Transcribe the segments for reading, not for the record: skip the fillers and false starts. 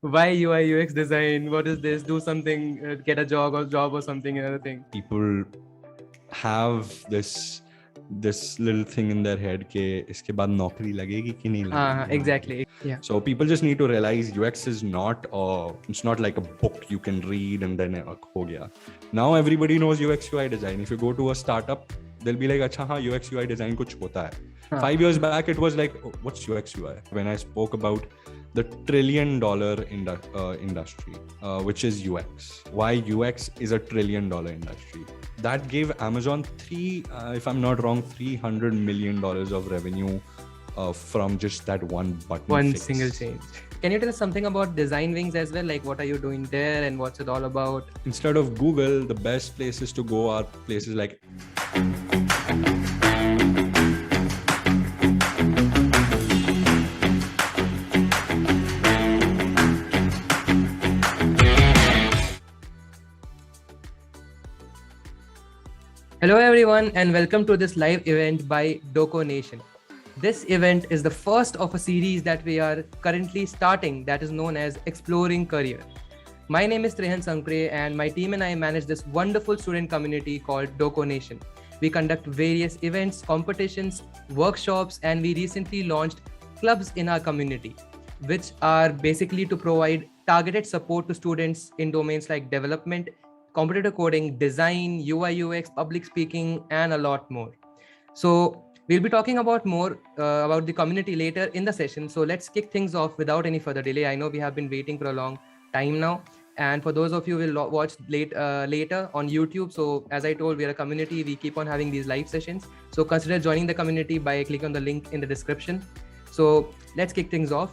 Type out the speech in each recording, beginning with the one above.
Why UI UX design? What is this? Do something, get a job or something, another thing. People have this little thing in their head कि इसके बाद नौकरी लगेगी कि नहीं लगेगी. Exactly. Yeah. So people just need to realize UX is it's not like a book you can read and then ho gaya. Now everybody knows UX UI design. If you go to a startup, they'll be like, acha haan, UX UI design kuch hota hai. 5 years back, it was like, oh, what's UX UI? When I spoke about the $1 trillion industry, which is UX. Why UX is a $1 trillion industry. That gave Amazon if I'm not wrong, $300 million of revenue from just that one button. One single change. Can you tell us something about Design Wings as well? Like, what are you doing there and what's it all about? Instead of Google, the best places to go are places like Hello everyone and welcome to this live event by Doco Nation. This event is the first of a series that we are currently starting that is known as Exploring Career. My name is Trehan Sankre and my team and I manage this wonderful student community called Doco Nation. We conduct various events, competitions, workshops, and we recently launched clubs in our community, which are basically to provide targeted support to students in domains like development, computer coding, design, UI UX, public speaking, and a lot more. So we'll be talking about more about the community later in the session. So let's kick things off without any further delay. I know we have been waiting for a long time now. And for those of you who will watch later on YouTube, so as I told, we are a community. We keep on having these live sessions. So consider joining the community by clicking on the link in the description. So let's kick things off.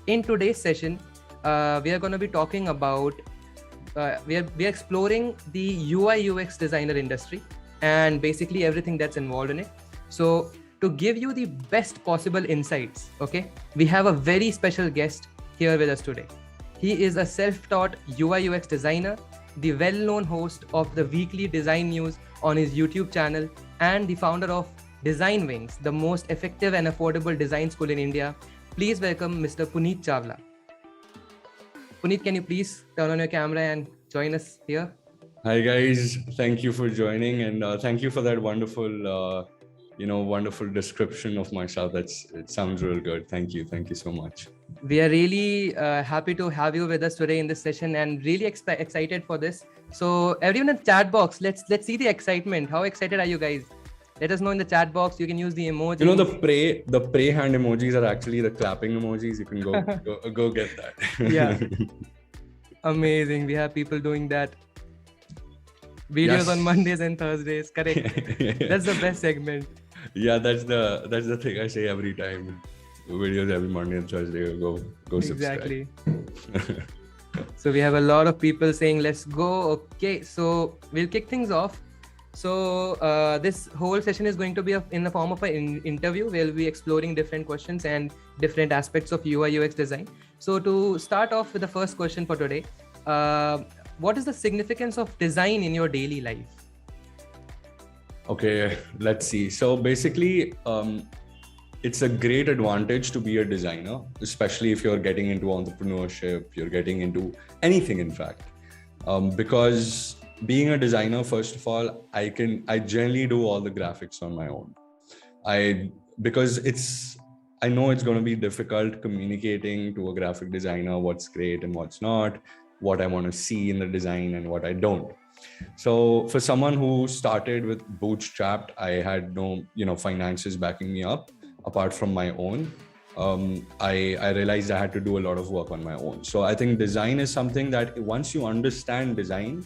In today's session, we are going to be talking about we are exploring the UI UX designer industry and basically everything that's involved in it. So to give you the best possible insights, okay, we have a very special guest here with us today. He is a self-taught UI UX designer, the well-known host of the weekly design news on his YouTube channel, and the founder of Design Wings, the most effective and affordable design school in India. Please welcome Mr. Puneet Chawla. Puneet, can you please turn on your camera and join us here? Hi guys, thank you for joining and thank you for that wonderful, wonderful description of myself. It sounds real good. Thank you so much. We are really happy to have you with us today in this session and really excited for this. So everyone in the chat box, let's see the excitement. How excited are you guys? Let us know in the chat box. You can use the emojis. You know, the pray hand emojis are actually the clapping emojis. You can go get that. Yeah. Amazing. We have people doing that. Videos on Mondays and Thursdays. Correct. That's the best segment. Yeah, that's the thing I say every time. Videos every Monday and Thursday. Go subscribe. Exactly. So we have a lot of people saying let's go. Okay, so we'll kick things off. So this whole session is going to be in the form of an interview. We'll be exploring different questions and different aspects of UI UX design. So to start off with the first question for today, what is the significance of design in your daily life? Okay, let's see. So basically, it's a great advantage to be a designer, especially if you're getting into entrepreneurship, you're getting into anything, in fact, because being a designer, first of all, I generally do all the graphics on my own. Because I know it's going to be difficult communicating to a graphic designer what's great and what's not, what I want to see in the design and what I don't. So for someone who started with bootstrapped, I had no, finances backing me up apart from my own. I realized I had to do a lot of work on my own. So I think design is something that once you understand design,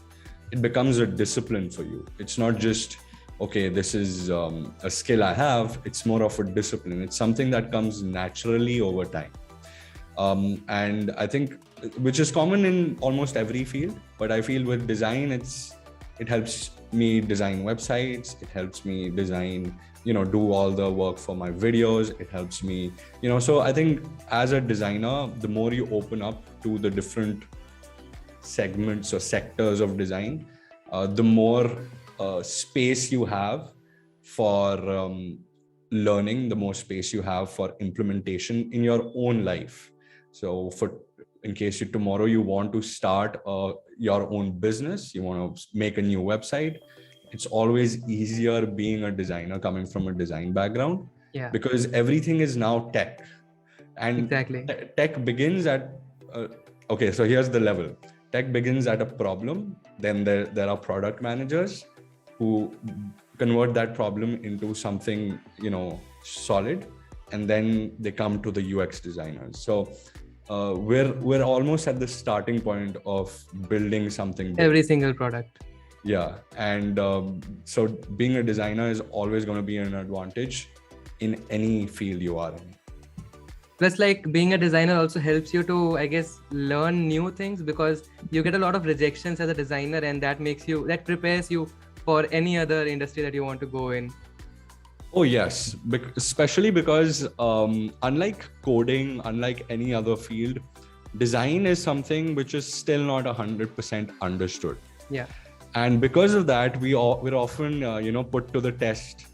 it becomes a discipline for you. It's not just, okay, this is a skill I have. It's more of a discipline. It's something that comes naturally over time. And I think, which is common in almost every field, but I feel with design, it helps me design websites. It helps me design, do all the work for my videos. It helps me, so I think as a designer, the more you open up to the different segments or sectors of design, the more space you have for learning, the more space you have for implementation in your own life. So in case tomorrow you want to start your own business, you want to make a new website, it's always easier being a designer coming from a design background, Yeah, because everything is now tech. And exactly. tech begins at okay, so here's the level. Tech begins at a problem, then there are product managers who convert that problem into something, you know, solid, and then they come to the UX designers. So we're almost at the starting point of building something big. Every single product. Yeah, and so being a designer is always going to be an advantage in any field you are in. Plus, like, being a designer also helps you to, I guess, learn new things, because you get a lot of rejections as a designer, and that prepares you for any other industry that you want to go in. Oh yes, especially because unlike coding, unlike any other field, design is something which is still not 100% understood. Yeah. And because of that, we're often put to the test.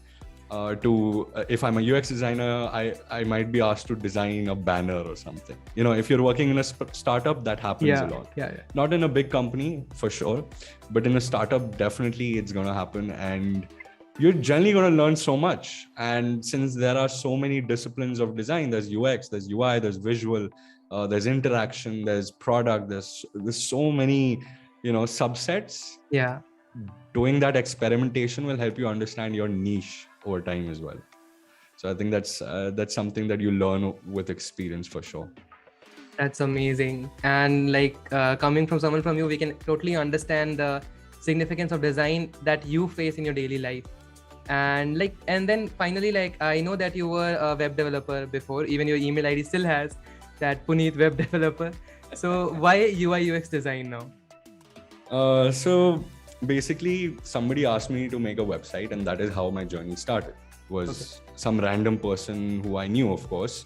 If I'm a UX designer, I might be asked to design a banner or something. You know, if you're working in a startup, that happens a lot. Yeah. Not in a big company for sure, but in a startup, definitely it's going to happen. And you're generally going to learn so much. And since there are so many disciplines of design, there's UX, there's UI, there's visual, there's interaction, there's product, there's so many, subsets. Yeah. Doing that experimentation will help you understand your niche over time as well. So I think that's something that you learn with experience for sure. That's amazing. And like coming from someone from you, we can totally understand the significance of design that you face in your daily life. And then finally, like, I know that you were a web developer before, even your email ID still has that Puneet web developer. So why UI UX design now? So basically, somebody asked me to make a website, and that is how my journey started. Some random person who I knew, of course,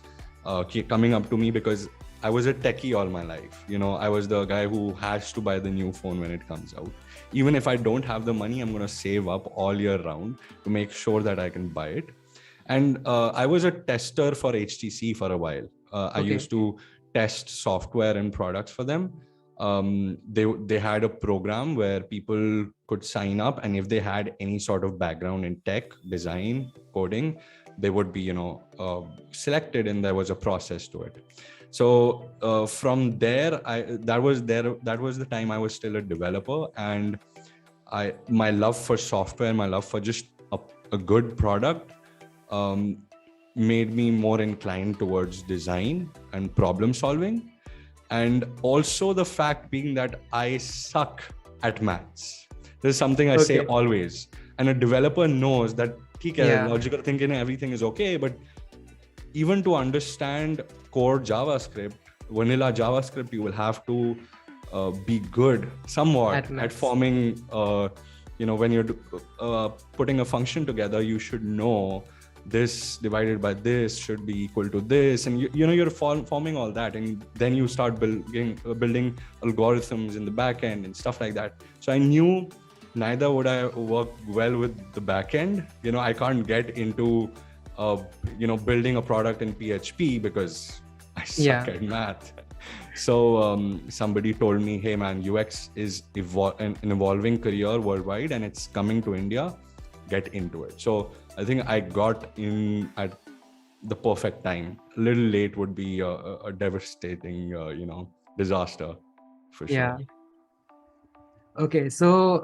coming up to me, because I was a techie all my life. I was the guy who has to buy the new phone when it comes out. Even if I don't have the money, I'm going to save up all year round to make sure that I can buy it. And I was a tester for HTC for a while. I used to test software and products for them. They had a program where people could sign up, and if they had any sort of background in tech, design, coding, they would be selected, and there was a process to it. So from there, that was the time I was still a developer, and my love for software, my love for just a good product made me more inclined towards design and problem solving. And also the fact being that I suck at maths. This is something I say always. And a developer knows that logical thinking and everything is okay, but even to understand core JavaScript, vanilla JavaScript, you will have to be good somewhat at forming, when you're putting a function together, you should know this divided by this should be equal to this, and you're forming all that, and then you start building algorithms in the back end and stuff like that. So I knew neither would I work well with the back end. I can't get into building a product in PHP because I suck at math. So somebody told me, hey man, UX is an evolving career worldwide, and it's coming to India. Get into it. So I think I got in at the perfect time. A little late would be a devastating, disaster for sure. Okay, so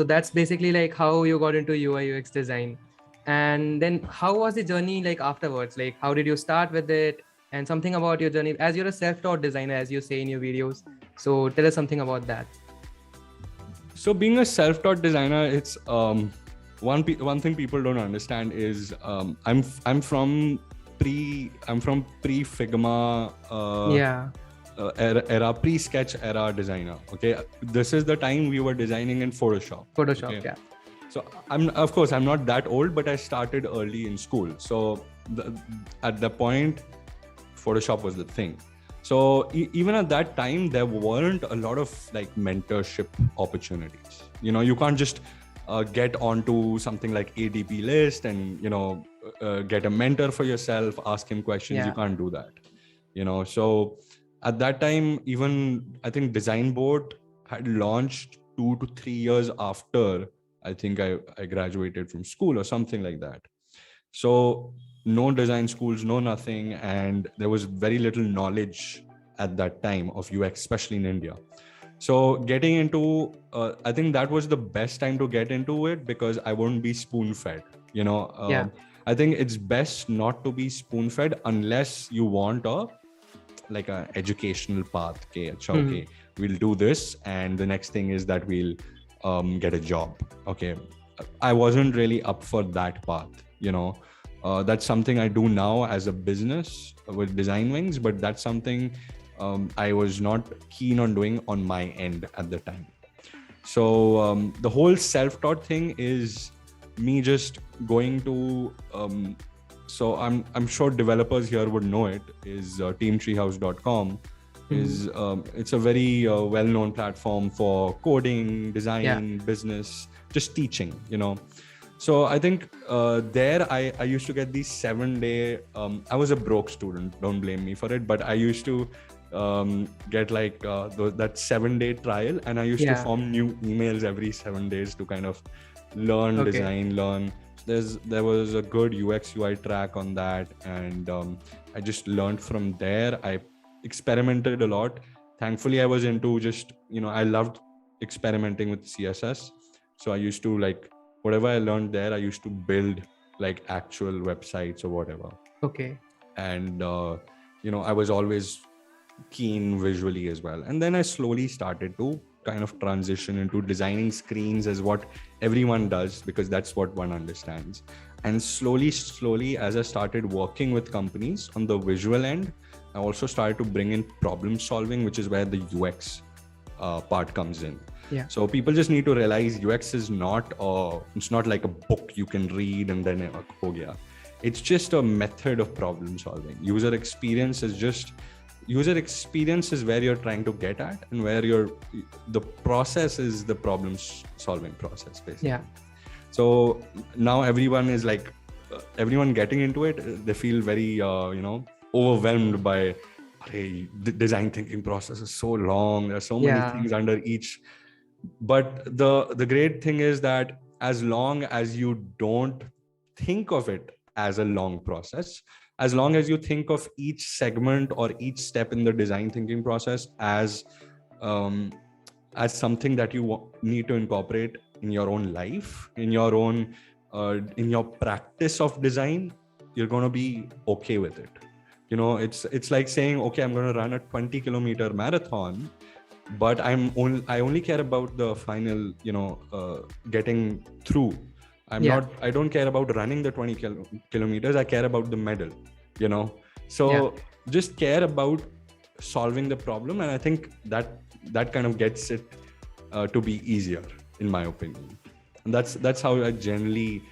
that's basically like how you got into UI UX design. And then how was the journey like afterwards? Like, how did you start with it? And something about your journey, as you're a self-taught designer, as you say in your videos. So tell us something about that. So being a self-taught designer, it's one thing people don't understand is I'm from pre-Figma era, pre-sketch era designer. Okay, this is the time we were designing in Photoshop. Okay? So I'm not that old, but I started early in school. So at the point, Photoshop was the thing. So even at that time, there weren't a lot of like mentorship opportunities. You can't just get onto something like ADP list and get a mentor for yourself, ask him questions. You can't do that. So At that time, even I think Design Boat had launched 2 to 3 years after I think I graduated from school or something like that. So no design schools, no nothing, and there was very little knowledge at that time of UX, especially in India. So getting into, I think that was the best time to get into it because I wouldn't be spoon-fed. You know, I think it's best not to be spoon-fed unless you want like an educational path. Okay, we'll do this, and the next thing is that we'll get a job. Okay, I wasn't really up for that path. You know, that's something I do now as a business with Design Wings, but that's something I was not keen on doing on my end at the time. So the whole self-taught thing is me just going to so I'm sure developers here would know it, is teamtreehouse.com. Is it's a very well-known platform for coding, design, business, just teaching, you know. So I think there I used to get these 7-day, I was a broke student, don't blame me for it, but I used to get like that 7-day trial, and I used to form new emails every 7 days to kind of learn design, learn. There was a good UX UI track on that, and I just learned from there. I experimented a lot. Thankfully, I was into just, you know, I loved experimenting with CSS. So I used to, like, whatever I learned there, I used to build like actual websites or whatever. Okay. And, you know, I was always keen visually as well. And then I slowly started to kind of transition into designing screens as what everyone does, because that's what one understands. And slowly, as I started working with companies on the visual end, I also started to bring in problem solving, which is where the UX part comes in. Yeah. So people just need to realize UX is it's not like a book you can read and then ho gaya. It's just a method of problem solving. User experience is where you're trying to get at, and where the process is the problem solving process, basically. Yeah. So now everyone is like, everyone getting into it, they feel very, overwhelmed by, hey, the design thinking process is so long. There's so many things under each. But the great thing is that as long as you don't think of it as a long process, as long as you think of each segment or each step in the design thinking process as something that you need to incorporate in your own life, in your own in your practice of design, you're going to be okay with it. You know, it's like saying, okay, I'm going to run a 20-kilometer marathon, but I only care about the final, getting through. I don't care about running the 20 kilometers. I care about the medal, you know. So just care about solving the problem, and I think that kind of gets it to be easier, in my opinion. And that's how I generally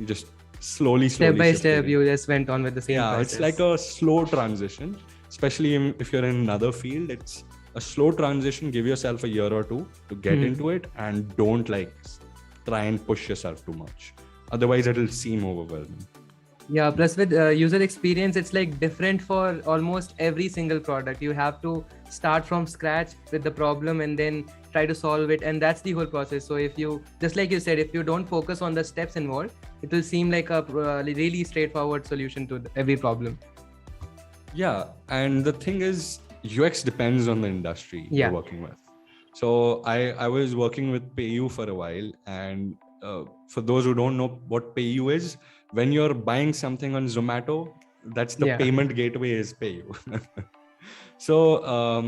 just slowly step by step you just went on with the same process. It's like a slow transition, especially if you're in another field. It's a slow transition. Give yourself a year or two to get into it, and don't try and push yourself too much. Otherwise it'll seem overwhelming. Yeah, plus with user experience, it's like different for almost every single product. You have to start from scratch with the problem and then try to solve it, and that's the whole process. So if you, just like you said, if you don't focus on the steps involved, it will seem like a really straightforward solution to every problem. Yeah, and the thing is, UX depends on the industry you're working with. So I was working with PayU for a while, and for those who don't know what PayU is, when you're buying something on Zomato, that's the payment gateway is PayU. So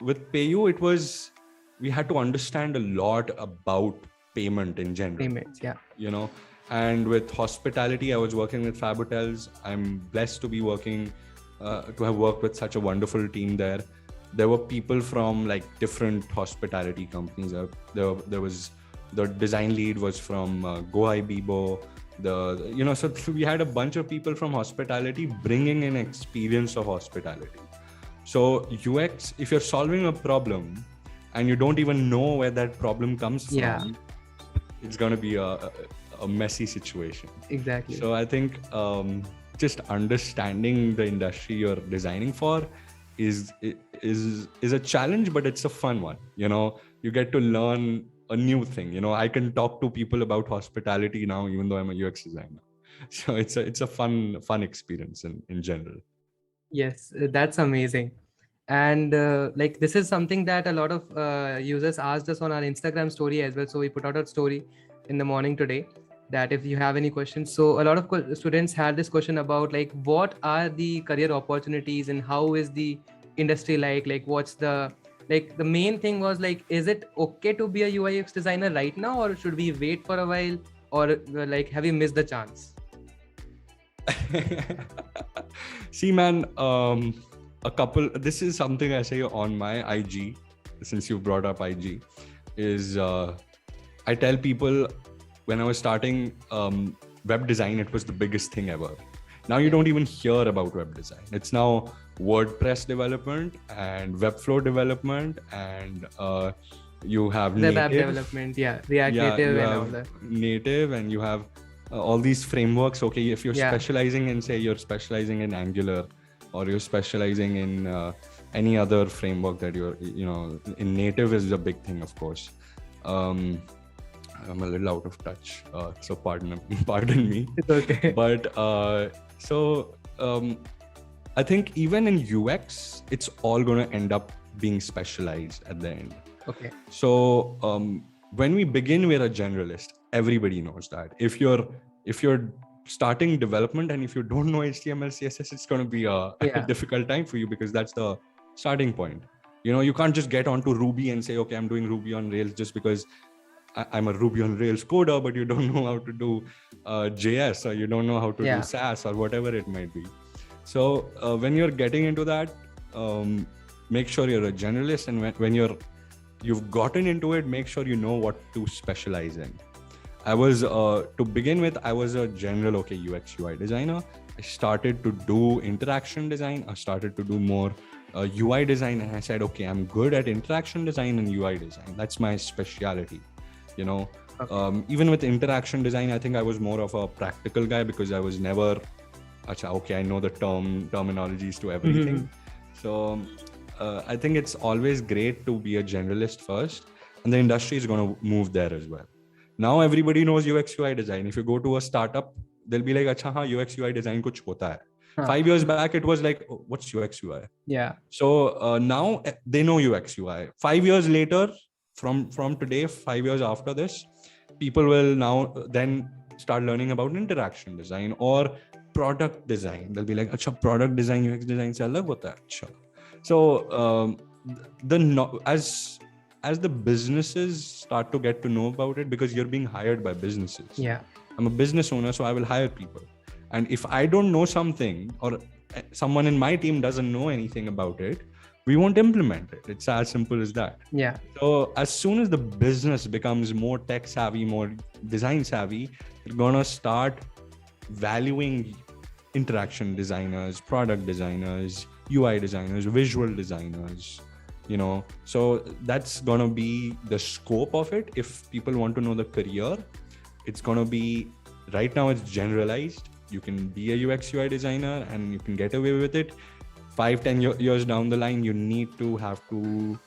with PayU, we had to understand a lot about payment in general. Payments, you know. And with hospitality, I was working with Fab Hotels. I'm blessed to be working, to have worked with such a wonderful team there. There were people from like different hospitality companies. There was, the design lead was from Gohai Bibo. So we had a bunch of people from hospitality bringing in experience of hospitality. So UX, if you're solving a problem and you don't even know where that problem comes from, it's going to be a messy situation. Exactly. So I think just understanding the industry you're designing for is a challenge, but it's a fun one. You know, you get to learn a new thing. You know, I can talk to people about hospitality now, even though I'm a UX designer. So it's a fun experience in general. Yes, that's amazing. And like this is something that a lot of users asked us on our Instagram story as well. So we put out a story in the morning today that if you have any questions. So a lot of students had this question about like what are the career opportunities and how is the industry like what's the like the main thing was like, is it okay to be a UI UX designer right now, or should we wait for a while, or like have you missed the chance? See, man, this is something I say on my IG, since you brought up IG, is I tell people when I was starting web design, it was the biggest thing ever. Now you don't even hear about web design. It's now WordPress development and Webflow development, and you have Web app development, React Native and all that. Native, and you have all these frameworks. Okay, if you're specializing in, say, you're specializing in Angular, or you're specializing in any other framework that in native is a big thing, of course. I'm a little out of touch, so pardon me. It's okay. But I think even in UX, it's all going to end up being specialized at the end. Okay. So when we begin, we're a generalist. Everybody knows that. If you're starting development and if you don't know HTML, CSS, it's going to be a difficult time for you, because that's the starting point. You know, you can't just get onto Ruby and say, okay, I'm doing Ruby on Rails just because I'm a Ruby on Rails coder, but you don't know how to do JS, or you don't know how to do Sass, or whatever it might be. So when you're getting into that, make sure you're a generalist, and when you've gotten into it, make sure you know what to specialize in. I was, to begin with, I was a general, UX UI designer. I started to do interaction design. I started to do more UI design, and I said, okay, I'm good at interaction design and UI design. That's my specialty, you know. Okay. Even with interaction design, I think I was more of a practical guy, because I was never, I know the terminologies to everything. So I think it's always great to be a generalist first, and the industry is going to move there as well. Now everybody knows UX UI design. If you go to a startup, they'll be like, "Acha, haan, UX UI design kuch hota hai." 5 years back, it was like, oh, what's UX UI? Yeah. So now they know UX UI. 5 years later, from today, 5 years after this, people will now then start learning about interaction design or product design. They'll be like, "Acha, product design, UX design se alag hota hai." Acha. So as the businesses start to get to know about it, because you're being hired by businesses. Yeah. I'm a business owner, so I will hire people. And if I don't know something, or someone in my team doesn't know anything about it, we won't implement it. It's as simple as that. Yeah. So as soon as the business becomes more tech savvy, more design savvy, they're gonna start valuing interaction designers, product designers, UI designers, visual designers, you know. So that's gonna be the scope of it. If people want to know the career, it's gonna be, right now it's generalized. You can be a UX UI designer and you can get away with it. 5-10 years down the line, you need to have to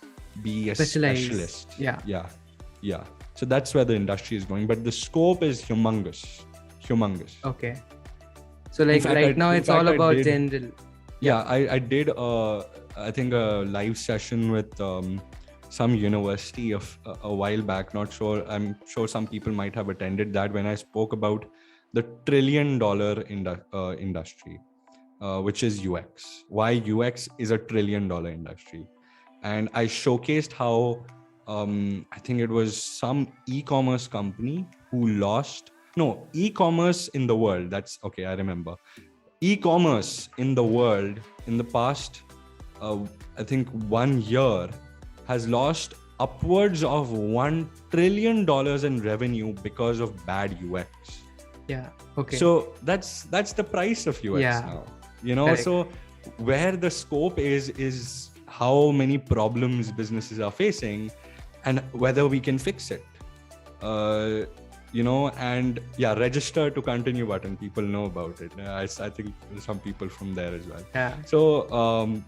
be a specialist. Yeah. So that's where the industry is going, but the scope is humongous. Okay. So like right now it's all about general. Yeah, I did I think a live session with some university of a while back. Not sure. I'm sure some people might have attended that, when I spoke about the $1 trillion industry, which is UX. Why UX is a $1 trillion industry. And I showcased how I think it was some e-commerce company who e-commerce in the world. That's okay. I remember. E-commerce in the world in the past, I think 1 year, has lost upwards of $1 trillion in revenue because of bad UX. Yeah. Okay. So that's the price of UX now. You know, correct. So where the scope is how many problems businesses are facing and whether we can fix it. You know, and register to continue button. People know about it. I think some people from there as well. Yeah. So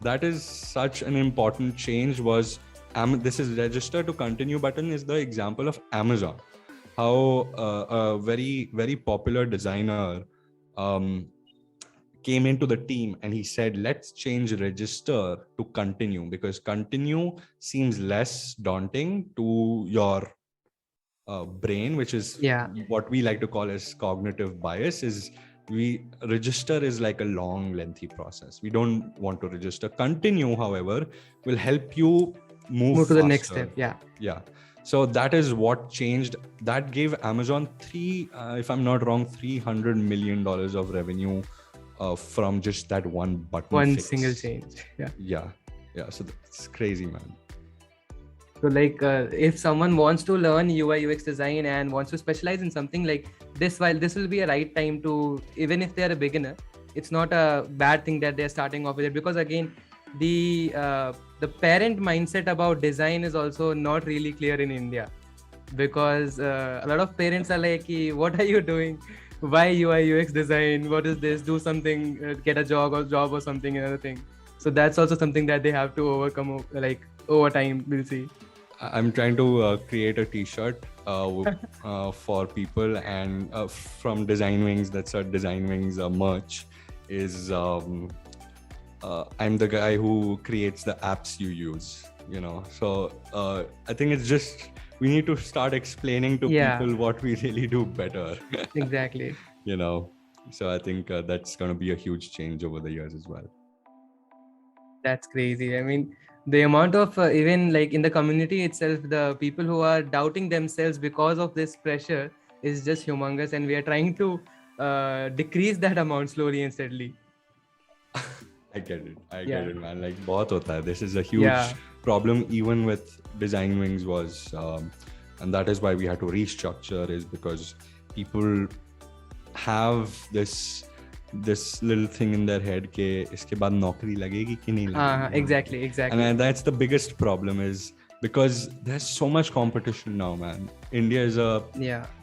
that is such an important change. Was this is register to continue button is the example of Amazon, how a very, very popular designer came into the team and he said, let's change register to continue, because continue seems less daunting to your brain, which is what we like to call as cognitive bias. Is we register is like a long, lengthy process. We don't want to register. Continue, however, will help you move to the faster. next step. Yeah. So that is what changed. That gave Amazon if I'm not wrong, $300 million of revenue from just that one button. One single change. Yeah. So that's crazy, man. So like if someone wants to learn UI UX design and wants to specialize in something like this, while this will be a right time to, even if they're a beginner, it's not a bad thing that they're starting off with it, because again, the parent mindset about design is also not really clear in India, because a lot of parents are like, what are you doing? Why UI UX design? What is this? Do something, get a job or something, another thing. So that's also something that they have to overcome, like over time. We'll see. I'm trying to create a T-shirt for people, and from Design Wings. That's our Design Wings merch. Is I'm the guy who creates the apps you use. So I think it's just we need to start explaining to people what we really do better. Exactly. So I think that's going to be a huge change over the years as well. That's crazy. I mean, the amount of even like in the community itself, the people who are doubting themselves because of this pressure is just humongous, and we are trying to decrease that amount slowly and steadily. I get it, man. Like, bahut hota hai. This is a huge problem, even with Design Wings and that is why we had to restructure, is because people have this little thing in their head ke iske baad naukri lagegi ki nahi lagegi. Exactly. And that's the biggest problem, is because there's so much competition now, man. India is I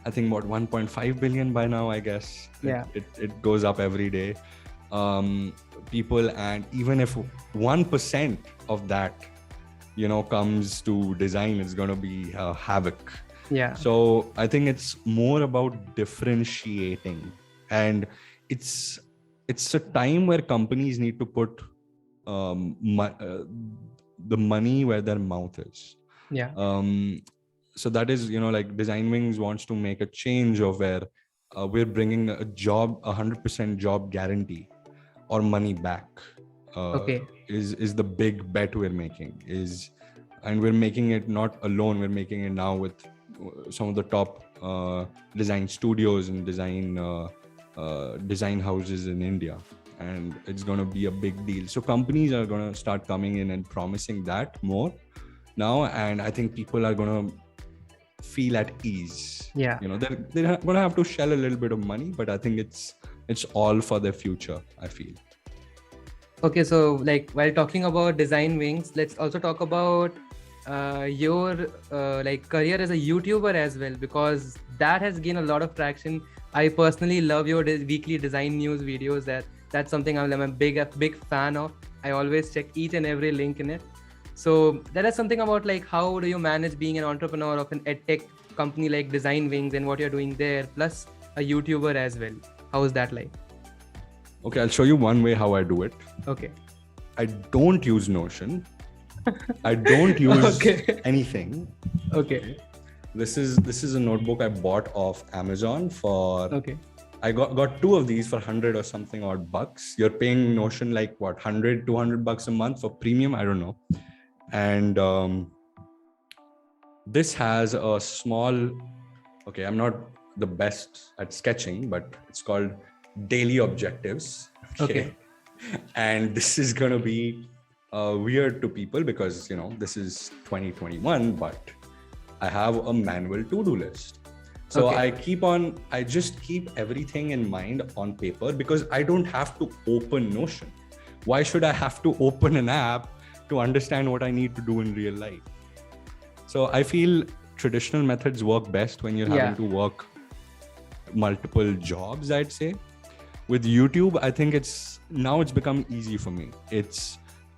think 1.5 billion by now, I guess. It goes up every day. People, and even if 1% of that comes to design, it's going to be havoc. So I think it's more about differentiating, and it's a time where companies need to put the money where their mouth is. So that is, like Design Wings wants to make a change of where we're bringing a 100% job guarantee or money back. Is the big bet we're making, and we're making it not alone. We're making it now with some of the top design studios and design houses in India, and it's going to be a big deal. So companies are going to start coming in and promising that more now, and I think people are going to feel at ease. They're going to have to shell a little bit of money, but I think it's all for their future, I feel. Okay, so like while talking about Design Wings, let's also talk about your like career as a YouTuber as well, because that has gained a lot of traction. I personally love your weekly design news videos. That's something I'm a big fan of. I always check each and every link in it. So that is something about like how do you manage being an entrepreneur of an edtech company like Design Wings and what you're doing there, plus a YouTuber as well. How is that like? Okay, I'll show you one way how I do it. Okay. I don't use Notion. I don't use anything. Okay. This is a notebook I bought off Amazon for. Okay. I got two of these for 100 or something odd bucks. You're paying Notion like what, 100, 200 bucks a month for premium? I don't know. And this has a small, okay, I'm not the best at sketching, but it's called Daily Objectives. Okay. And this is going to be weird to people because, this is 2021, but I have a manual to-do list. So I just keep everything in mind on paper because I don't have to open Notion. Why should I have to open an app to understand what I need to do in real life? So I feel traditional methods work best when you're having to work multiple jobs, I'd say. With YouTube, I think it's become easy for me.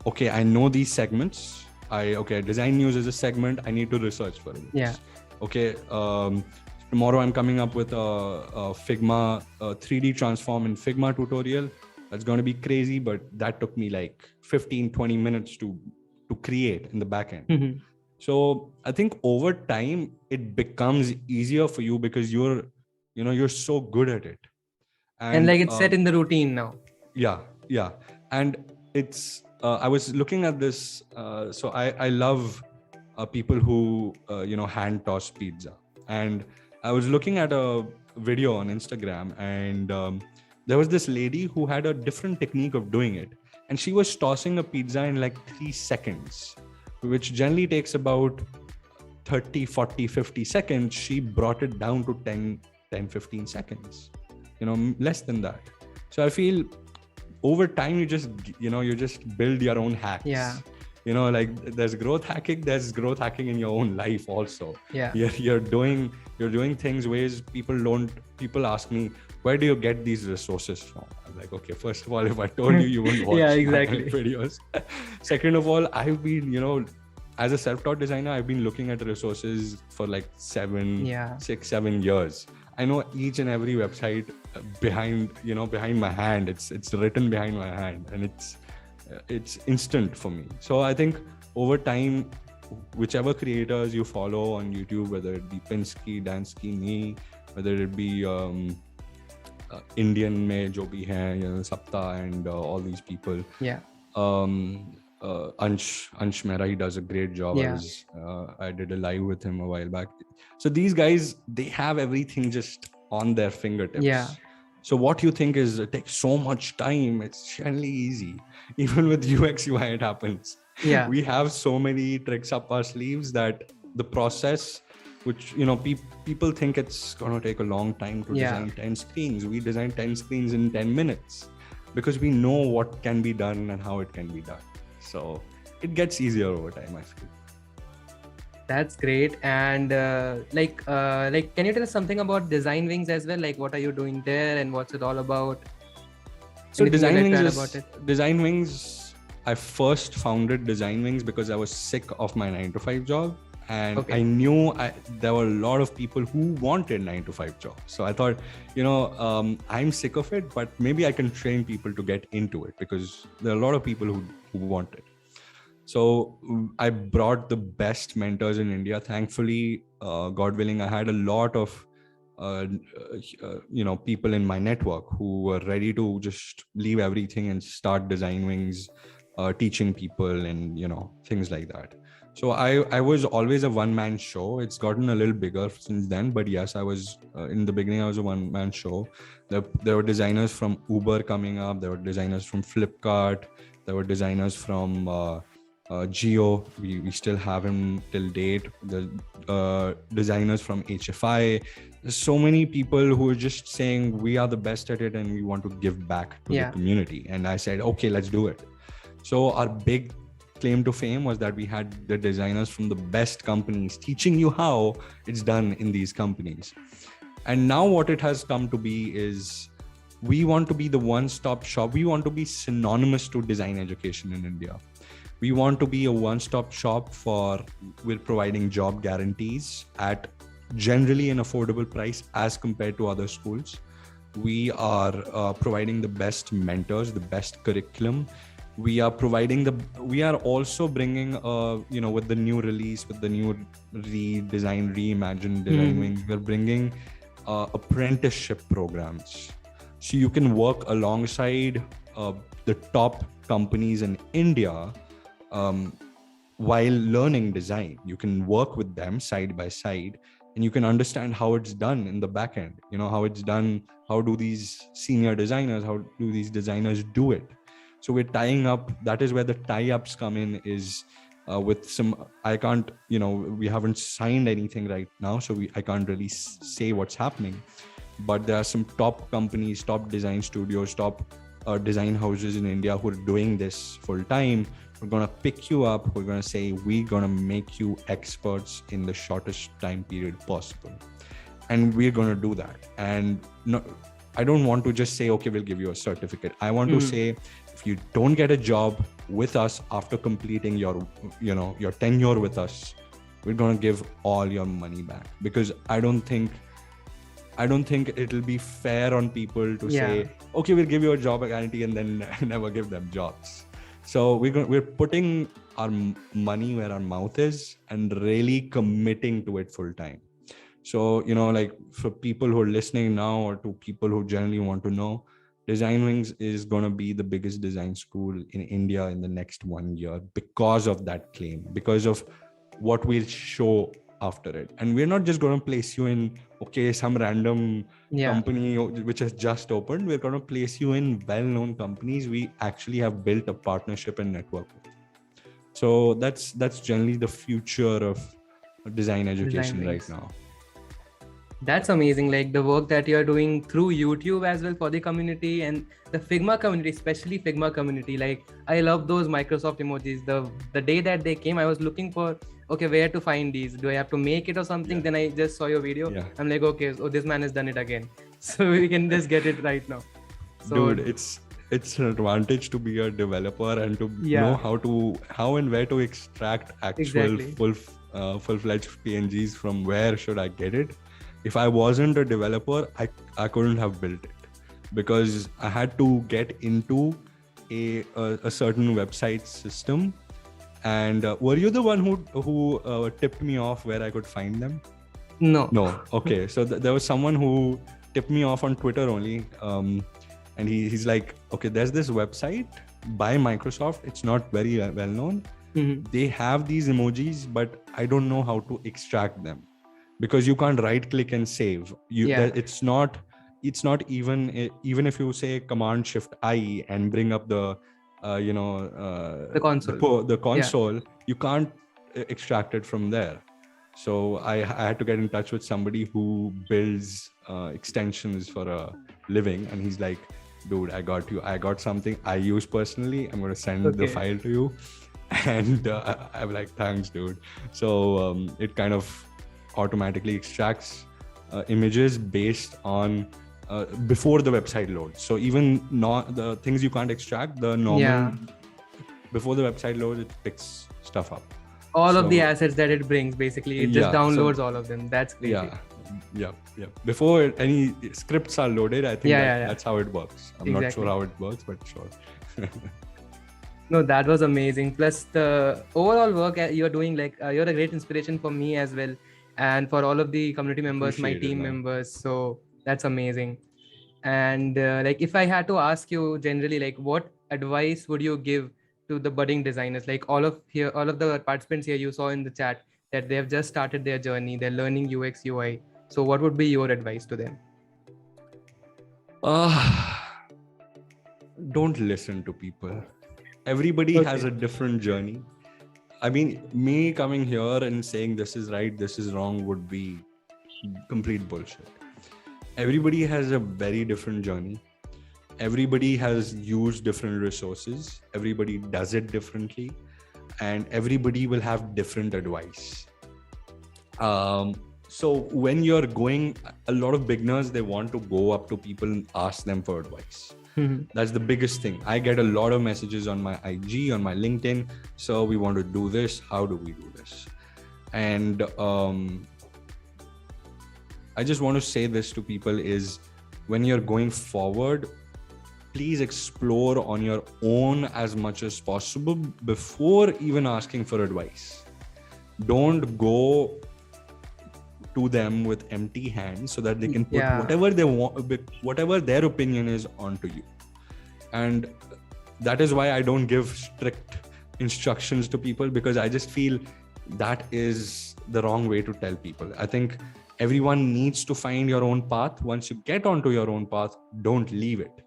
okay, I know these segments. Design news is a segment. I need to research for it. Yeah. Okay. Tomorrow I'm coming up with a Figma 3D transform in Figma tutorial. That's going to be crazy, but that took me like 15-20 minutes to create in the backend. Mm-hmm. So I think over time it becomes easier for you because you're so good at it, And like it's set in the routine now. Yeah, and it's I was looking at this. So I love people who hand toss pizza, and I was looking at a video on Instagram, and there was this lady who had a different technique of doing it, and she was tossing a pizza in like 3 seconds, which generally takes about 30, 40, 50 seconds. She brought it down to 10, 15 seconds, less than that. So I feel over time you just build your own hacks. Yeah. Like there's growth hacking in your own life also. Yeah. You're doing things ways people ask me, where do you get these resources from? I'm like, okay, first of all, if I told you wouldn't watch yeah, exactly. videos. Second of all, I've been as a self-taught designer, I've been looking at resources for like 6, 7 years. I know each and every website behind my hand. It's written behind my hand, and it's instant for me. So I think over time, whichever creators you follow on YouTube, whether it be Pinsky, Dansky, me, whether it be Indian mein jo bhi hai, Sapta and all these people. Yeah. Ansh Mehra, he does a great job. Yeah. I did a live with him a while back. So these guys, they have everything just on their fingertips. Yeah. So what you think it takes so much time, it's generally easy. Even with UX UI, it happens. Yeah. We have so many tricks up our sleeves that the process, which people think it's going to take a long time to design 10 screens. We design 10 screens in 10 minutes because we know what can be done and how it can be done. So it gets easier over time, I feel. That's great. And can you tell us something about Design Wings as well? Like, what are you doing there and what's it all about? So Design Wings, I first founded Design Wings because I was sick of my 9-to-5 job. And I knew there were a lot of people who wanted 9-to-5 jobs. So I thought, I'm sick of it, but maybe I can train people to get into it because there are a lot of people who want it. So I brought the best mentors in India. Thankfully, God willing, I had a lot of people in my network who were ready to just leave everything and start Design Wings, teaching people and things like that. So I was always a one-man show. It's gotten a little bigger since then, but yes, I was in the beginning. I was a one-man show. There were designers from Uber coming up. There were designers from Flipkart. There were designers from Geo. We still have him till date. The designers from HFI. There's so many people who are just saying we are the best at it and we want to give back to the community. And I said, okay, let's do it. So our big claim to fame was that we had the designers from the best companies teaching you how it's done in these companies. And now what it has come to be is we want to be the one-stop shop. We want to be synonymous to design education in India. We want to be a one-stop shop we're providing job guarantees at generally an affordable price as compared to other schools. We are providing the best mentors, the best curriculum. We are also bringing, with the new release, with the new reimagined Design Wings, we're bringing apprenticeship programs. So you can work alongside the top companies in India while learning design. You can work with them side by side and you can understand how it's done in the back end, how it's done, how do these senior designers, how do these designers do it. So we're tying up, that is where the tie-ups come in, is with some, we haven't signed anything right now, so I can't really say what's happening. But there are some top companies, top design studios, top design houses in India who are doing this full time. We're going to pick you up. We're going to say, we're going to make you experts in the shortest time period possible. And we're going to do that. And I don't want to just say, okay, we'll give you a certificate. I want to say, if you don't get a job with us after completing your tenure with us, we're going to give all your money back. Because I don't think it'll be fair on people to say, okay, we'll give you a job guarantee and then never give them jobs. So we're putting our money where our mouth is and really committing to it full time. So, like for people who are listening now, or to people who generally want to know, Design Wings is going to be the biggest design school in India in the next 1 year because of that claim, because of what we'll show after it. And we're not just going to place you in, some random company which has just opened. We're going to place you in well-known companies we actually have built a partnership and network with. So that's generally the future of design education right now. That's amazing. Like the work that you're doing through YouTube as well for the community and the Figma community, especially Figma community. Like I love those Microsoft emojis. The day that they came, I was looking for, where to find these? Do I have to make it or something? Then I just saw your video. I'm like, this man has done it again. So we can just get it right now. So, dude, it's an advantage to be a developer and to know how and where to extract actual full-fledged PNGs from where should I get it. If I wasn't a developer, I couldn't have built it, because I had to get into a certain website system. And were you the one who tipped me off where I could find them? No. Okay, so there was someone who tipped me off on Twitter only, and he's like, okay, there's this website by Microsoft. It's not very well known. They have these emojis, but I don't know how to extract them. Because you can't right click and save. It's not even if you say Command Shift I and bring up the console, you can't extract it from there. So I had to get in touch with somebody who builds extensions for a living, and he's like, dude, I got you. I got something I use personally. I'm going to send the file to you. And I'm like, thanks, dude. So it kind of automatically extracts images based on before the website loads. So even not the things you can't extract, the normal before the website loads, it picks stuff up. All of the assets that it brings, basically, it just downloads all of them. That's crazy. Yeah. Before any scripts are loaded, I think that's how it works. I'm not sure how it works, but sure. No, that was amazing. Plus the overall work you're doing, like you're a great inspiration for me as well. And for all of the community members, my team members. So that's amazing. And like, if I had to ask you generally, like, what advice would you give to the budding designers? Like all of the participants here, you saw in the chat that they have just started their journey. They're learning UX, UI. So what would be your advice to them? Don't listen to people. Everybody has a different journey. I mean, me coming here and saying this is right, this is wrong would be complete bullshit. Everybody has a very different journey. Everybody has used different resources. Everybody does it differently. And everybody will have different advice. So when you're going, a lot of beginners, they want to go up to people and ask them for advice. That's the biggest thing. I get a lot of messages on my IG, on my LinkedIn. So we want to do this. How do we do this? And I just want to say this to people is, when you're going forward, please explore on your own as much as possible before even asking for advice. Don't go to them with empty hands so that they can put whatever they want, whatever their opinion is onto you. And that is why I don't give strict instructions to people, because I just feel that is the wrong way to tell people. I think everyone needs to find your own path. Once you get onto your own path, don't leave it.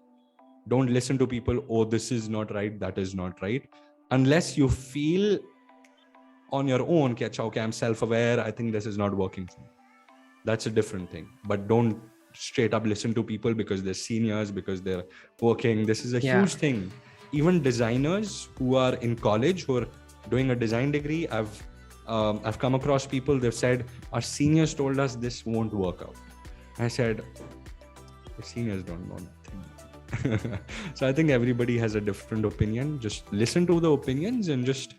Don't listen to people, oh, this is not right, that is not right. Unless you feel on your own, okay, I'm self-aware, I think this is not working for me. That's a different thing. But don't straight up listen to people because they're seniors, because they're working. This is a huge thing. Even designers who are in college, who are doing a design degree, I've come across people, they've said, our seniors told us this won't work out. I said, the seniors don't know nothing. So I think everybody has a different opinion. Just listen to the opinions and just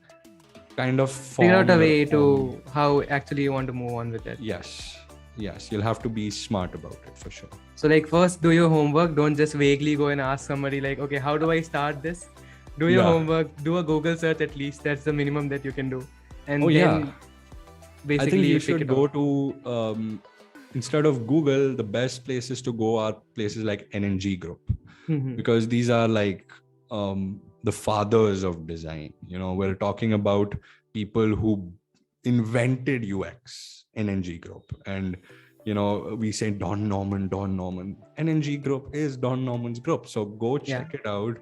kind of Figure out a form your way own. to how actually you want to move on with it. Yes, you'll have to be smart about it for sure. So like first do your homework. Don't just vaguely go and ask somebody like, okay, how do I start this? Do your Yeah. homework, do a Google search at least. That's the minimum that you can do. And Oh, then yeah. basically I think you pick should it go up. to instead of Google, the best places to go are places like NNG Group, because these are like the fathers of design. We're talking about people who invented UX. NNG Group, and we say Don Norman. NNG Group is Don Norman's group, so go check it out.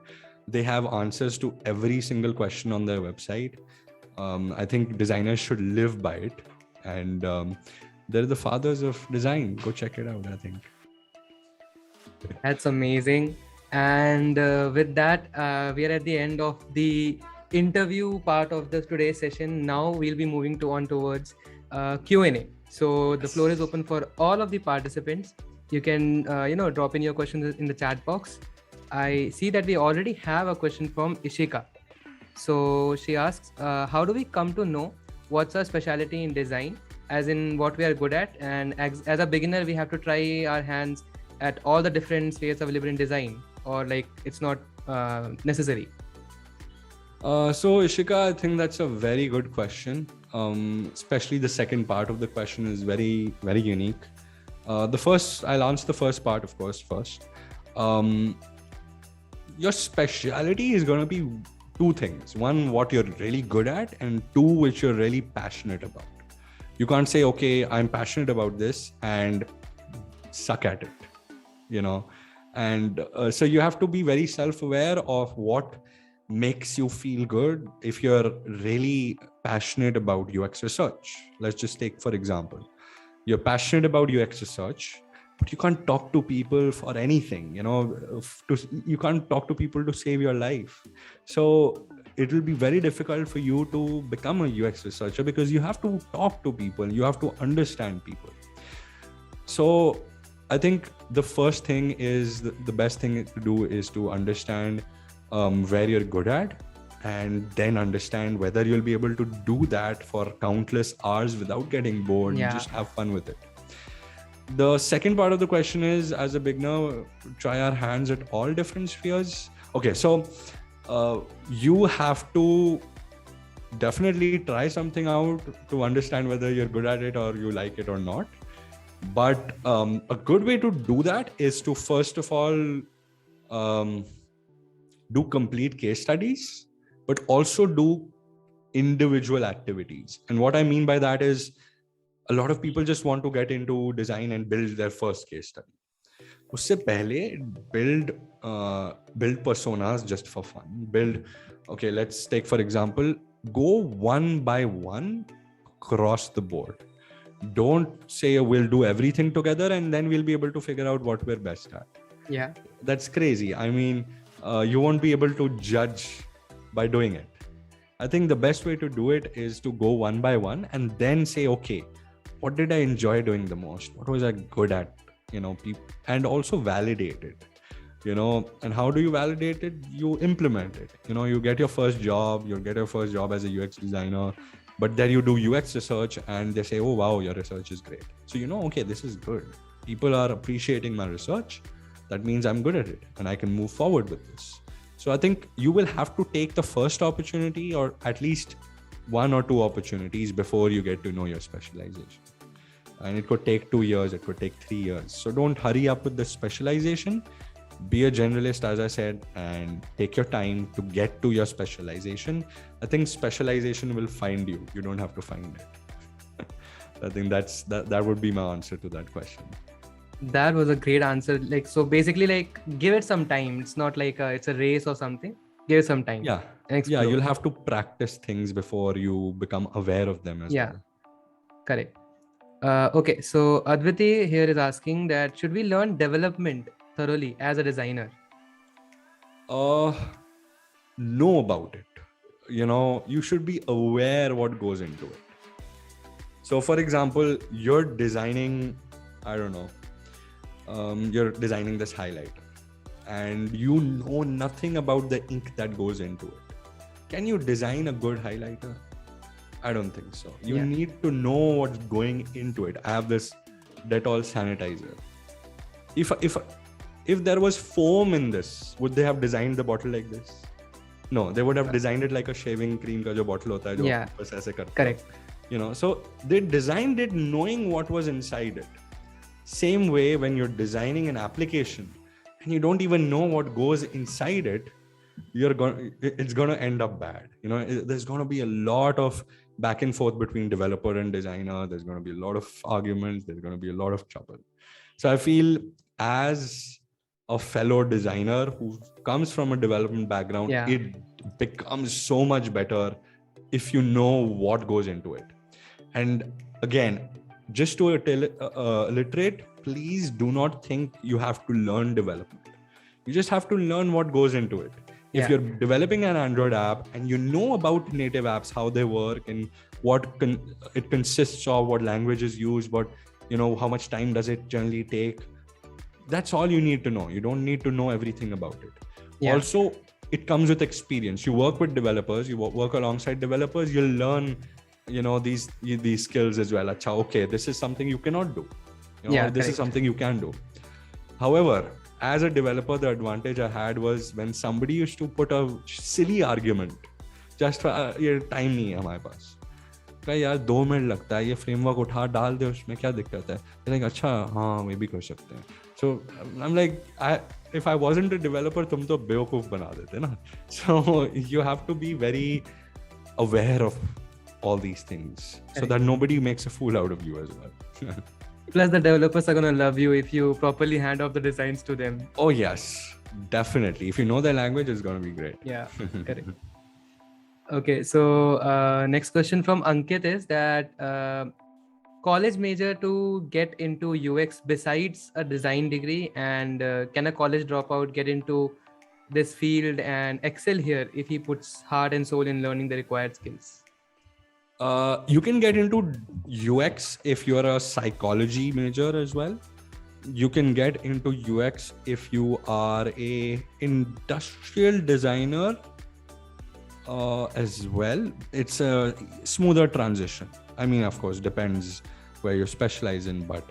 They have answers to every single question on their website. I think designers should live by it, and they're the fathers of design. Go check it out, I think. That's amazing. And with that, we are at the end of the interview part of the today's session. Now we'll be moving on towards Q&A. So the floor is open for all of the participants. You can drop in your questions in the chat box. I see that we already have a question from Ishika. So she asks, how do we come to know what's our specialty in design, as in what we are good at? And as a beginner, we have to try our hands at all the different spheres available in design, or like it's not necessary? So Ishika, I think that's a very good question. Especially the second part of the question is very, very unique. I'll answer the first part, of course, first. Your specialty is going to be two things. One, what you're really good at, and two, which you're really passionate about. You can't say, okay, I'm passionate about this and suck at it, and so you have to be very self-aware of what makes you feel good. If you're really passionate about UX research, let's just take for example, you're passionate about UX research, but you can't talk to people for anything, you can't talk to people to save your life. So it will be very difficult for you to become a UX researcher, because you have to talk to people, you have to understand people. So I think the first thing is the best thing to do is to understand where you're good at, and then understand whether you'll be able to do that for countless hours without getting bored. Yeah. And just have fun with it. The second part of the question is, as a beginner, try our hands at all different spheres. Okay, so you have to definitely try something out to understand whether you're good at it or you like it or not. But a good way to do that is to first of all do complete case studies, but also do individual activities. And what I mean by that is, a lot of people just want to get into design and build their first case study. Usse pehle build personas just for fun. Okay, let's take for example, go one by one across the board. Don't say we'll do everything together and then we'll be able to figure out what we're best at. Yeah, that's crazy. I mean, you won't be able to judge by doing it. I think the best way to do it is to go one by one and then say, okay, what did I enjoy doing the most? What was I good at? And also validate it. And how do you validate it? You implement it. You get your first job, as a UX designer, but then you do UX research and they say, oh, wow, your research is great. So, okay, this is good. People are appreciating my research. That means I'm good at it and I can move forward with this. So I think you will have to take the first opportunity, or at least one or two opportunities, before you get to know your specialization. And it could take 2 years, it could take 3 years. So don't hurry up with the specialization. Be a generalist, as I said, and take your time to get to your specialization. I think specialization will find you. You don't have to find it. I think that would be my answer to that question. that was a great answer. So basically, give it some time. It's not like it's a race or something. Give it some time. Yeah, you'll have to practice things before you become aware of them as well. Correct. Okay, so Adviti here is asking that, should we learn development thoroughly as a designer? Know about it. You should be aware what goes into it. So for example, you're designing, I don't know, you're designing this highlighter, and you know nothing about the ink that goes into it, can you design a good highlighter? I don't think so. You need to know what's going into it. I have this Dettol sanitizer. If there was foam in this, would they have designed the bottle like this? No, they would have designed it like a shaving cream ka jo bottle hota hai, jo bas aise karta hai. Correct. You know, so they designed it knowing what was inside it. Same way, when you're designing an application and you don't even know what goes inside it, it's going to end up bad. You know, there's going to be a lot of back and forth between developer and designer. There's going to be a lot of arguments. There's going to be a lot of trouble. So I feel, as a fellow designer who comes from a development background, it becomes so much better if you know what goes into it. And again, just to alliterate, please do not think you have to learn development. You just have to learn what goes into it. If you're developing an Android app and you know about native apps, how they work and what it consists of, what language is used, what, you know, how much time does it generally take, that's all you need to know. You don't need to know everything about it. Also, it comes with experience. You work with developers, you work alongside developers, you'll learn, you know, these skills as well. Achha, okay, this is something you cannot do. You know, this is something you can do. However, as a developer, the advantage I had was when somebody used to put a silly argument, just for ये time नहीं है हमारे पास, कहा यार 2 minute लगता है, ये framework उठा डाल दे, उसमें क्या दिक्कत है? Like, अच्छा हाँ, मैं भी कर सकते हैं. So I'm like, if I wasn't a developer, तुम तो बेवकूफ बना देते ना. So you have to be very aware of all these things so that nobody makes a fool out of you as well. Plus, the developers are going to love you if you properly hand off the designs to them. Oh, yes, definitely. If you know their language, it's going to be great. Yeah, correct. Okay, so next question from Ankit is that college major to get into UX besides a design degree, and can a college dropout get into this field and excel here if he puts heart and soul in learning the required skills? You can get into UX if you're a psychology major as well. You can get into UX if you are a industrial designer as well. It's a smoother transition. I mean, of course, depends where you specialize in, but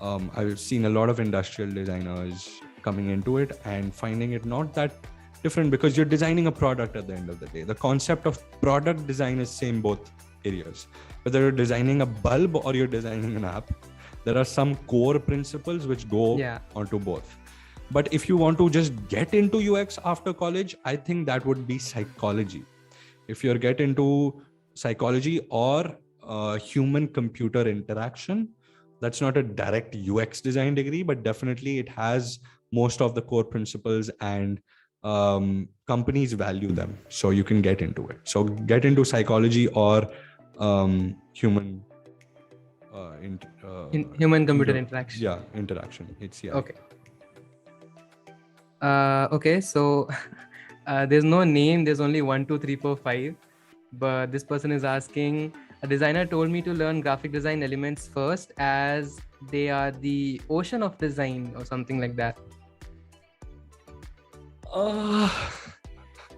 I've seen a lot of industrial designers coming into it and finding it not that different, because you're designing a product at the end of the day. The concept of product design is same both areas. Whether you're designing a bulb or you're designing an app, there are some core principles which go onto both. But if you want to just get into UX after college, I think that would be psychology. If you're get into psychology or human computer interaction, that's not a direct UX design degree, but definitely it has most of the core principles, and companies value them, so you can get into it. So get into psychology or human human computer interaction. Interaction. It's okay. Okay, so there's no name, there's only 1 2 3 4 5, but this person is asking, a designer told me to learn graphic design elements first as they are the ocean of design or something like that.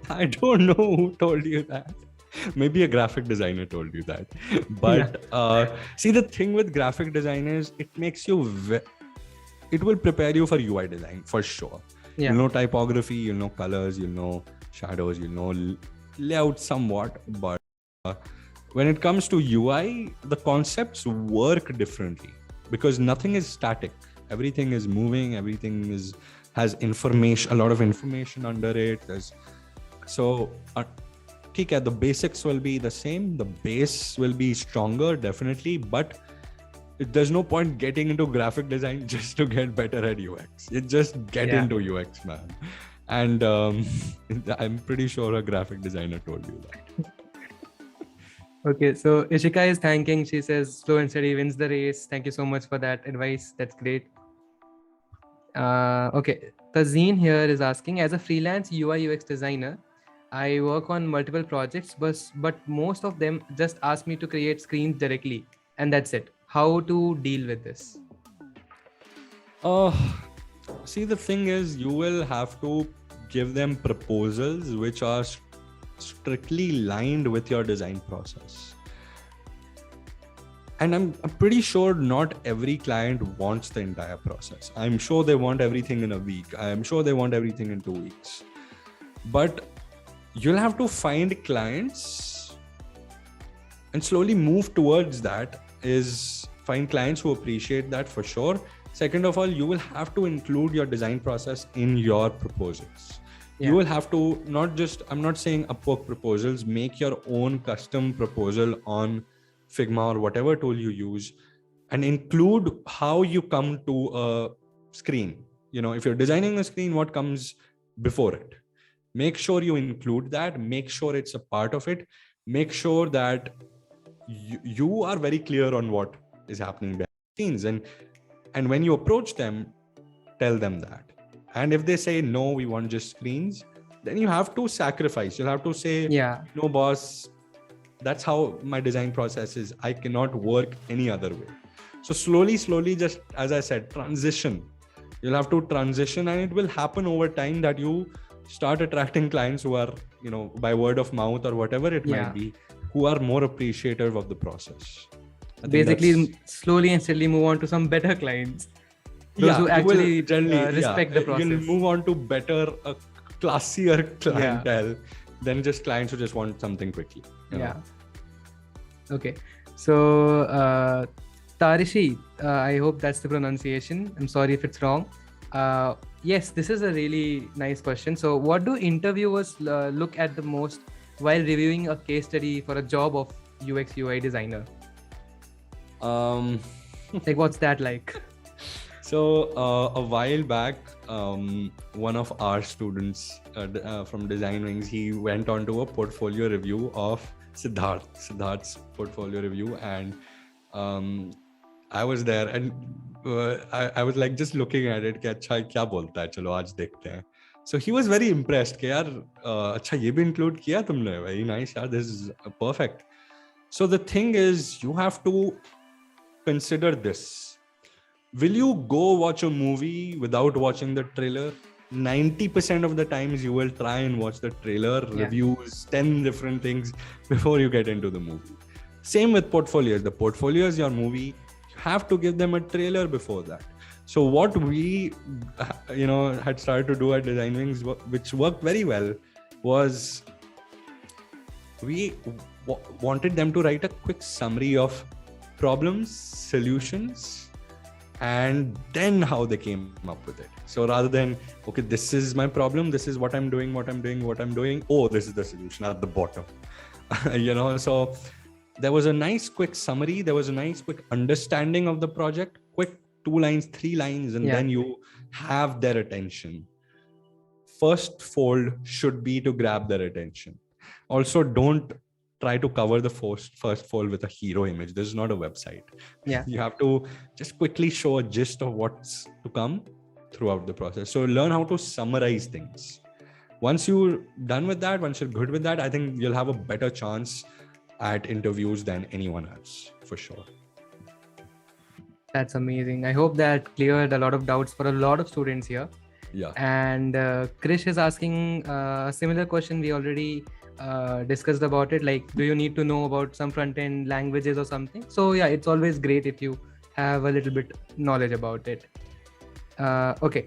I don't know who told you that. Maybe a graphic designer told you that. But see, the thing with graphic design is it makes you, it will prepare you for UI design for sure. You'll know typography, you'll know colors, you'll know shadows, you'll know layout somewhat. But when it comes to UI, the concepts work differently because nothing is static. Everything is moving, everything has information, a lot of information under it. The basics will be the same, the base will be stronger, definitely, but there's no point getting into graphic design just to get better at UX. You just get into UX, man. And I'm pretty sure a graphic designer told you that. Okay, so Ishika is thanking. She says, slow and steady wins the race. Thank you so much for that advice. That's great. Okay, Tazeen here is asking, as a freelance UI UX designer, I work on multiple projects, but most of them just ask me to create screens directly, and that's it. How to deal with this? see, the thing is, you will have to give them proposals which are strictly lined with your design process. And I'm pretty sure not every client wants the entire process. I'm sure they want everything in a week. I'm sure they want everything in 2 weeks. But you'll have to find clients and slowly move towards that. Is find clients who appreciate that for sure. Second of all, you will have to include your design process in your proposals. You will have to I'm not saying Upwork proposals, make your own custom proposal on Figma or whatever tool you use, and include how you come to a screen. If you're designing a screen, what comes before it? Make sure you include that. Make sure it's a part of it. Make sure that you are very clear on what is happening behind the scenes. And when you approach them, tell them that. And if they say, no, we want just screens, then you have to sacrifice. You'll have to say, no, boss, that's how my design process is. I cannot work any other way. So slowly, just as I said, transition. You'll have to transition, and it will happen over time that you start attracting clients who are, by word of mouth or whatever it might be, who are more appreciative of the process. Basically, slowly and steadily move on to some better clients. Those who actually respect the process. You'll move on to better, classier clientele than just clients who just want something quickly. Okay. So, Tarishi, I hope that's the pronunciation. I'm sorry if it's wrong. Yes, this is a really nice question. So, what do interviewers look at the most while reviewing a case study for a job of UX UI designer? Like, what's that like? So a while back, one of our students from Design Wings, he went on to a portfolio review of Siddharth's portfolio review, and I was there, and I was like just looking at it, कि अच्छा क्या बोलता है, चलो आज देखते हैं. So he was very impressed कि यार अच्छा ये भी include किया तुमने, very nice यार, this is perfect. So the thing is, you have to consider this. Will you go watch a movie without watching the trailer? 90% of the times you will try and watch the trailer, reviews, 10 different things before you get into the movie. Same with portfolios. The portfolio is your movie. You have to give them a trailer before that. So what we, had started to do at Design Wings, which worked very well, was we wanted them to write a quick summary of problems, solutions, and then how they came up with it. So rather than, okay, this is my problem, this is what I'm doing, oh, this is the solution at the bottom. So there was a nice quick summary, there was a nice quick understanding of the project, quick 2 lines, 3 lines, and then you have their attention. First fold should be to grab their attention. Also, don't try to cover the first fold with a hero image. This is not a website. You have to just quickly show a gist of what's to come throughout the process. So learn how to summarize things. Once you're done with that, once you're good with that, I think you'll have a better chance at interviews than anyone else, for sure. That's amazing. I hope that cleared a lot of doubts for a lot of students here. And Krish is asking a similar question. We already discussed about it, like, do you need to know about some front-end languages or something? So it's always great if you have a little bit knowledge about it. Okay,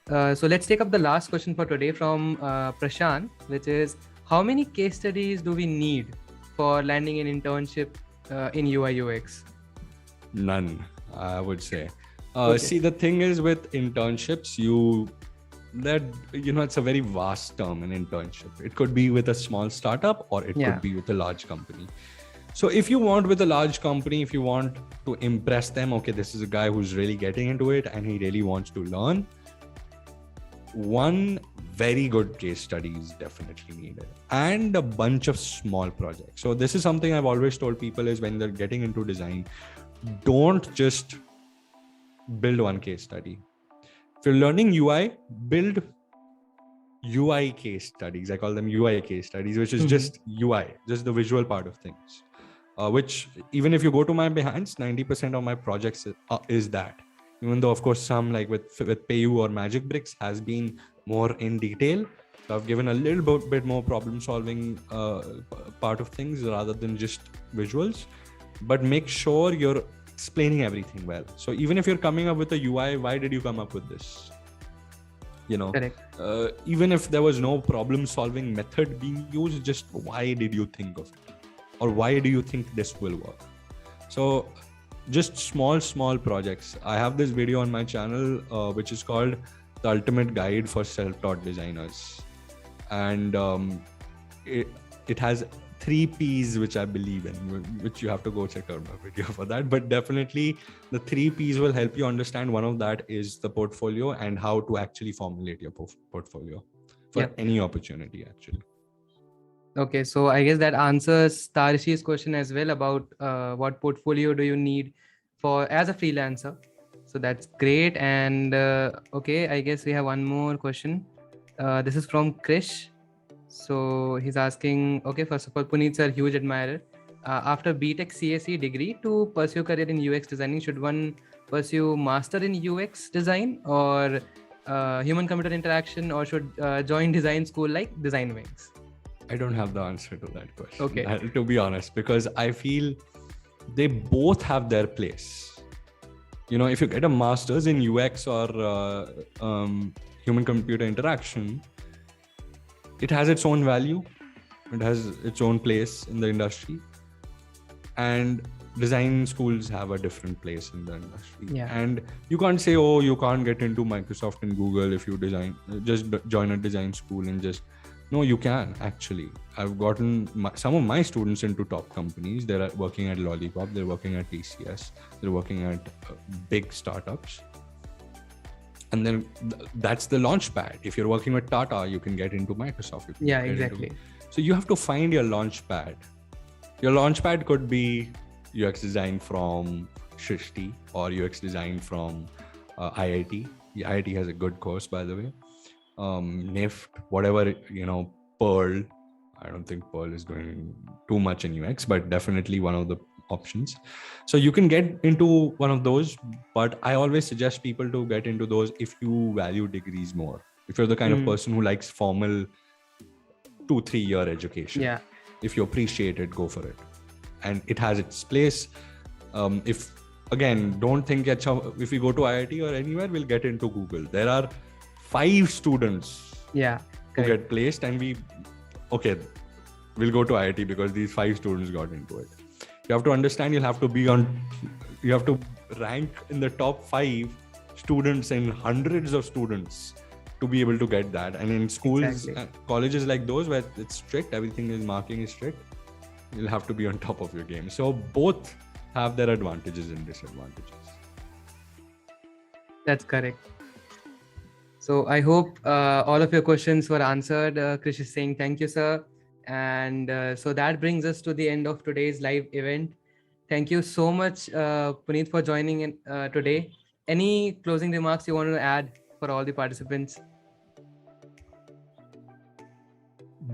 so let's take up the last question for today from Prashant, which is, how many case studies do we need for landing an internship in UI UX? None, I would say. See, the thing is with internships, it's a very vast term, an internship. It could be with a small startup, or it could be with a large company. So if you want with a large company, if you want to impress them, okay, this is a guy who's really getting into it and he really wants to learn, one very good case study is definitely needed, and a bunch of small projects. So this is something I've always told people, is when they're getting into design, don't just build one case study. If you're learning UI, build UI case studies. I call them UI case studies, which is just UI, just the visual part of things. Which, even if you go to my Behance, 90% of my projects is that. even though of course some like with Payu or Magic Bricks has been more in detail. So I've given a little bit more problem solving part of things rather than just visuals, but make sure you're explaining everything well. So even if you're coming up with a UI, why did you come up with this? Correct. Even if there was no problem solving method being used, just why did you think of it, or why do you think this will work? So just small projects. I have this video on my channel which is called The Ultimate Guide for Self-Taught Designers, and it has 3 P's which I believe in, which you have to go check out my video for that. But definitely the 3 P's will help you understand. One of that is the portfolio and how to actually formulate your portfolio for any opportunity actually. Okay, so I guess that answers Tarishi's question as well about what portfolio do you need for as a freelancer. So that's great. And okay, I guess we have one more question. This is from Krish. So he's asking, okay, first of all, Puneet sir, huge admirer. After BTech CSE degree to pursue career in UX designing, should one pursue master in UX design or human computer interaction, or should join design school like Design Wings? I don't have the answer to that question, okay, to be honest, because I feel they both have their place. If you get a master's in UX or human computer interaction, it has its own value, it has its own place in the industry, and design schools have a different place in the industry. And you can't say, oh, you can't get into Microsoft and Google if you just join a design school and just. No, you can actually. I've gotten some of my students into top companies. They're working at Lollipop, they're working at TCS, they're working at big startups. And then that's the launch pad. If you're working with Tata, you can get into Microsoft. Exactly. So you have to find your launch pad. Your launch pad could be UX design from Shrishti or UX design from IIT. IIT has a good course, by the way. NIFT, whatever, Pearl. I don't think Pearl is doing too much in UX, but definitely one of the options. So you can get into one of those, but I always suggest people to get into those if you value degrees more. If you're the kind of person who likes formal 2-3 year education, if you appreciate it, go for it. And it has its place. Don't think if we go to IIT or anywhere, we'll get into Google. There are 5 students who get placed, and we'll go to IIT because these 5 students got into it. You have to understand, you have to rank in the top 5 students and hundreds of students to be able to get that. And in schools, colleges like those where it's strict, marking is strict, you'll have to be on top of your game. So both have their advantages and disadvantages. That's correct. So I hope all of your questions were answered. Krish is saying thank you, sir. And so that brings us to the end of today's live event. Thank you so much, Puneet, for joining in today. Any closing remarks you want to add for all the participants?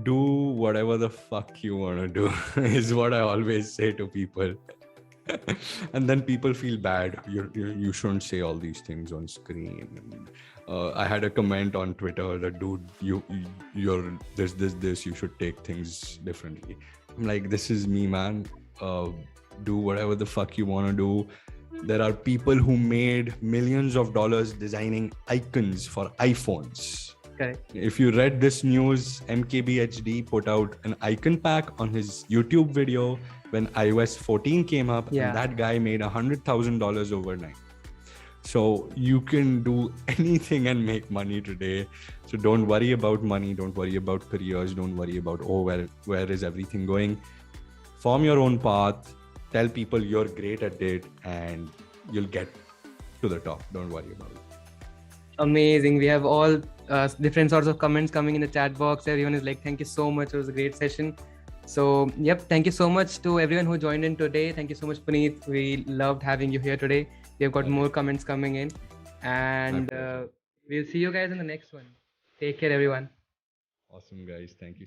Do whatever the fuck you want to do is what I always say to people. And then people feel bad. You shouldn't say all these things on screen. I had a comment on Twitter that, dude, you're this, you should take things differently. I'm like, this is me, man. Do whatever the fuck you want to do. There are people who made millions of dollars designing icons for iPhones. Correct. If you read this news, MKBHD put out an icon pack on his YouTube video when iOS 14 came up, and that guy made $100,000 overnight. So you can do anything and make money today. So don't worry about money. Don't worry about careers. Don't worry about, where is everything going? Form your own path. Tell people you're great at it and you'll get to the top. Don't worry about it. Amazing. We have all different sorts of comments coming in the chat box. Everyone is like, thank you so much. It was a great session. So, thank you so much to everyone who joined in today. Thank you so much, Puneet. We loved having you here today. We have got more comments coming in. And we'll see you guys in the next one. Take care, everyone. Awesome, guys. Thank you.